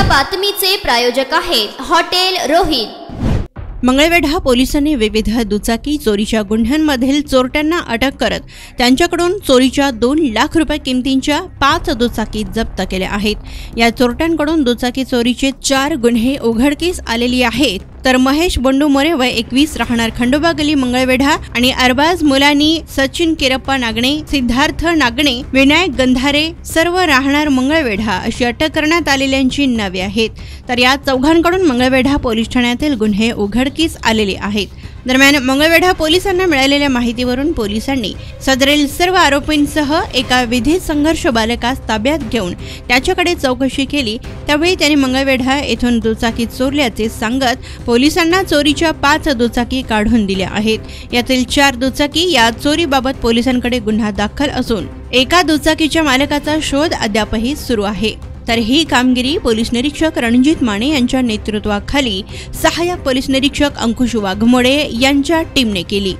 या बातमीचे प्रायोजक आहेत हॉटेल रोहित। मंगळवेढा पोलिसांनी विविध दुचाकी चोरीच्या गुन्ह्यांमधील चोरट्यांना अटक करत त्यांच्याकडून चोरीच्या 2 लाख रुपये किमतीच्या 5 दुचाकी जप्त केल्या आहेत। या चोरट्यांकडून दुचाकी चोरीचे 4 गुन्हे उघडकीस आलेली आहेत। तर महेश बंडू मोरे वय 21 राहणार खंडोबा गली मंगळवेढा आणि अरबाज मुलानी, सचिन किरप्पा नागणे, सिद्धार्थ नागणे, विनायक गंधारे सर्व राहणार मंगळवेढा अशी अटक करण्यात आलेल्यांची नावे आहेत। तर या चौघांकडून मंगळवेढा पोलीस ठाण्यातील गुन्हे उघडकीस आलेले आहेत। दरम्यान मंगळवेढा पोलिसांना मिळालेल्या माहितीवरून पोलिसांनी सदरील सर्व आरोपींसह एका विधित संघर्ष बालकास ताब्यात घेऊन त्याच्याकडे चौकशी केली। त्यावेळी त्यांनी मंगळवेढा येथून दुचाकी चोरल्याचे सांगत पोलिसांना चोरीच्या 5 दुचाकी काढून दिल्या आहेत। यातील 4 दुचाकी या चोरीबाबत पोलिसांकडे गुन्हा दाखल असून एका दुचाकीच्या मालकाचा शोध अद्यापही सुरू आहे। तर ही कामगिरी पोलीस निरीक्षक रणजित माने यांच्या नेतृत्वाखाली सहाय्यक पोलीस निरीक्षक अंकुश वाघमोडे यांच्या टीमने केली।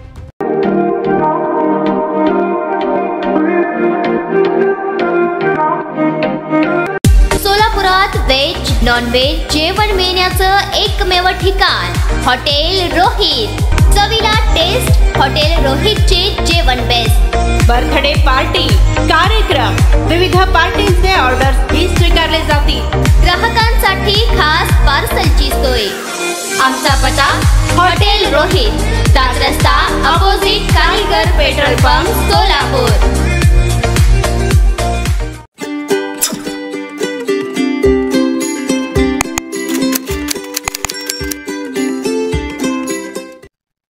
सोलापुरात व्हेज नॉन व्हेज जेवण मिळण्याचं एकमेव ठिकाण हॉटेल रोहित। चवीला टेस्ट हॉटेल रोहितचे जेवण बेस्ट। बर्थडे पार्टी, कार्यक्रम, विविध पार्टीचे ऑर्डर्स ही स्वीकारले जातील। ग्राहकांसाठी खास पार्सलची सोय। आमचा पत्ता हॉटेल रोहित, 7 रस्ता अपोजिट कारीगर पेट्रोल पंप, सोलापूर।